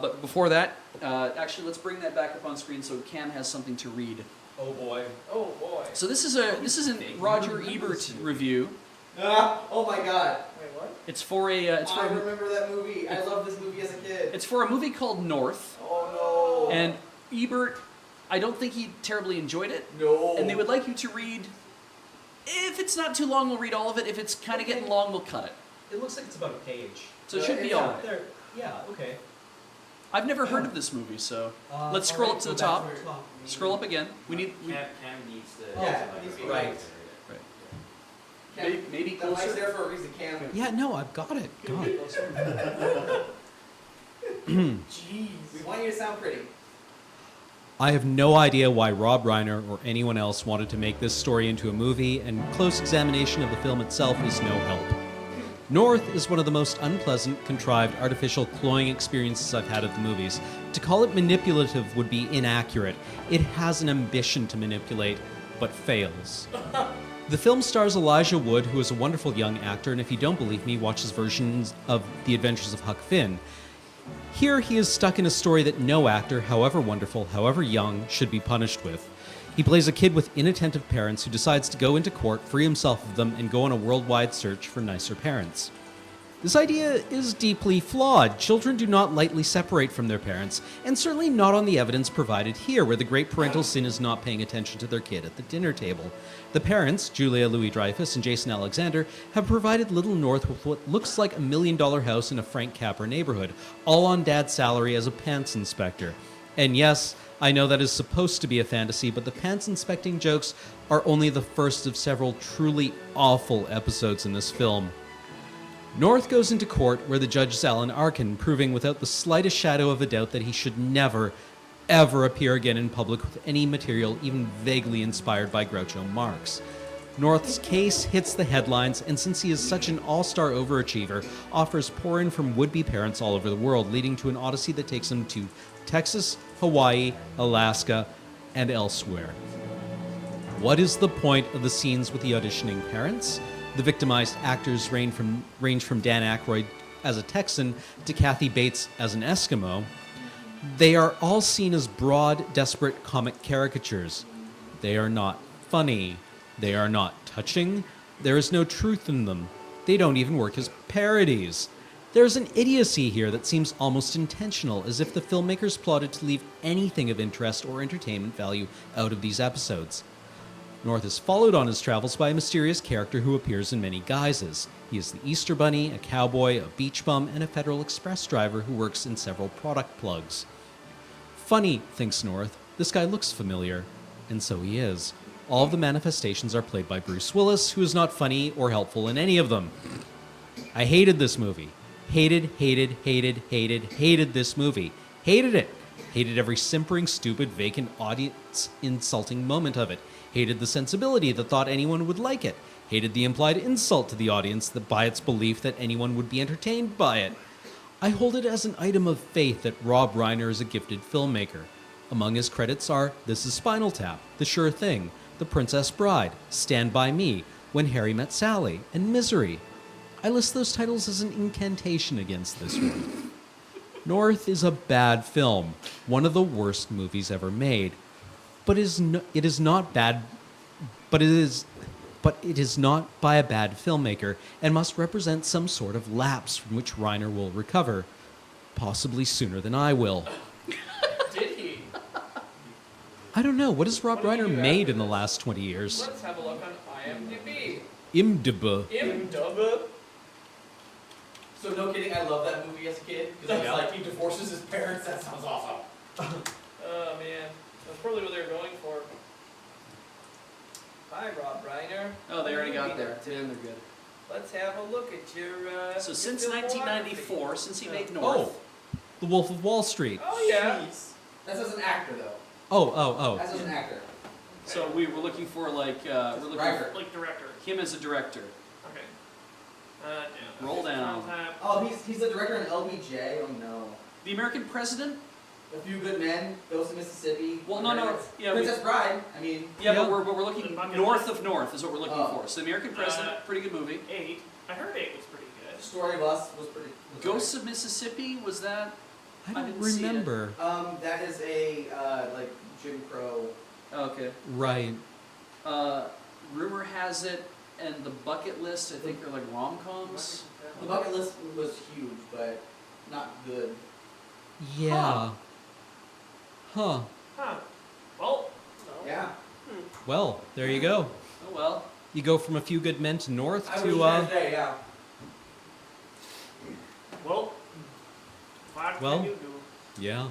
But before that, actually, let's bring that back up on screen so Cam has something to read. Oh boy. Oh boy. So this is a Roger Ebert review. Oh my god. Wait, what? It's for a. I remember that movie. I loved this movie as a kid. It's for a movie called North. Oh no. And Ebert, I don't think he terribly enjoyed it. No. And they would like you to read. If it's not too long, we'll read all of it. If it's kind of getting long, we'll cut it. It looks like it's about a page. So it should be all right. Yeah, okay. I've never heard of this movie, so let's scroll up to the top. Scroll up again. We need. Cam needs to. Yeah, it needs to be right. Maybe The mic's closer. there for a reason, Cam. Yeah, no, I've got it. God. Jeez. We want you to sound pretty. I have no idea why Rob Reiner or anyone else wanted to make this story into a movie, and close examination of the film itself is no help. North is one of the most unpleasant, contrived, artificial, cloying experiences I've had at the movies. To call it manipulative would be inaccurate. It has an ambition to manipulate, but fails. The film stars Elijah Wood, who is a wonderful young actor, and if you don't believe me, watch his versions of The Adventures of Huck Finn. Here he is stuck in a story that no actor, however wonderful, however young, should be punished with. He plays a kid with inattentive parents who decides to go into court, free himself of them, and go on a worldwide search for nicer parents. This idea is deeply flawed. Children do not lightly separate from their parents, and certainly not on the evidence provided here, where the great parental sin is not paying attention to their kid at the dinner table. The parents, Julia Louis-Dreyfus and Jason Alexander, have provided little North with what looks like $1 million house in a Frank Capra neighborhood, all on Dad's salary as a pants inspector. And yes, I know that is supposed to be a fantasy, but the pants inspecting jokes are only the first of several truly awful episodes in this film. North goes into court where the judge is Alan Arkin, proving without the slightest shadow of a doubt that he should never, ever appear again in public with any material even vaguely inspired by Groucho Marx. North's case hits the headlines, and since he is such an all-star overachiever, offers pour-in from would-be parents all over the world, leading to an odyssey that takes him to Texas, Hawaii, Alaska, and elsewhere. What is the point of the scenes with the auditioning parents? The victimized actors range from Dan Aykroyd as a Texan to Kathy Bates as an Eskimo. They are all seen as broad, desperate comic caricatures. They are not funny. They are not touching. There is no truth in them. They don't even work as parodies. There's an idiocy here that seems almost intentional, as if the filmmakers plotted to leave anything of interest or entertainment value out of these episodes. North is followed on his travels by a mysterious character who appears in many guises. He is the Easter Bunny, a cowboy, a beach bum, and a Federal Express driver who works in several product plugs. Funny, thinks North, this guy looks familiar. And so he is. All of the manifestations are played by Bruce Willis, who is not funny or helpful in any of them. I hated this movie. Hated this movie. Hated it. Hated every simpering, stupid, vacant, audience-insulting moment of it. Hated the sensibility that thought anyone would like it. Hated the implied insult to the audience that by its belief that anyone would be entertained by it. I hold it as an item of faith that Rob Reiner is a gifted filmmaker. Among his credits are This Is Spinal Tap, The Sure Thing, The Princess Bride, Stand By Me, When Harry Met Sally, and Misery. I list those titles as an incantation against this one. North is a bad film, one of the worst movies ever made. But it is not bad. But it is not by a bad filmmaker, and must represent some sort of lapse from which Reiner will recover, possibly sooner than I will. Did he? I don't know. What has Rob Reiner made in the last 20 years? Let's have a look on IMDb. IMDb. IMDb. So no kidding, I love that movie as a kid because I was like, he divorces his parents. That sounds awesome. Oh man, that's probably what they were going for. Hi, Rob Reiner. Oh, they already got there. They're good. Let's have a look at your. So since 1994, since he made North. Oh, The Wolf of Wall Street. Oh yeah. Jeez. That's as an actor, though. Oh. That's as an actor. So we were looking for like we're looking Writer. for Like director. him as a director. Okay. Yeah. Roll down. Oh, he's the director in LBJ. Oh no. The American President. A Few Good Men, Ghost of Mississippi. Well, no. Yeah, Princess Bride. I mean. Yeah, Yeah. but we're looking north of North is what we're looking for. So the American President, pretty good movie. 8. I heard 8 was pretty good. Story of Us was pretty. Ghosts of Mississippi, was that? I I don't didn't see it. remember. That is a like Jim Crow. Okay. Right. Rumor has it, and the bucket list I think are like rom-coms. The bucket list was huge, but not good. Yeah. Huh. Huh. Well, no. Yeah. Well, there you go. Oh well. You go from A Few Good Men to North I was to gonna say, yeah. Well, what Well. can you do? yeah.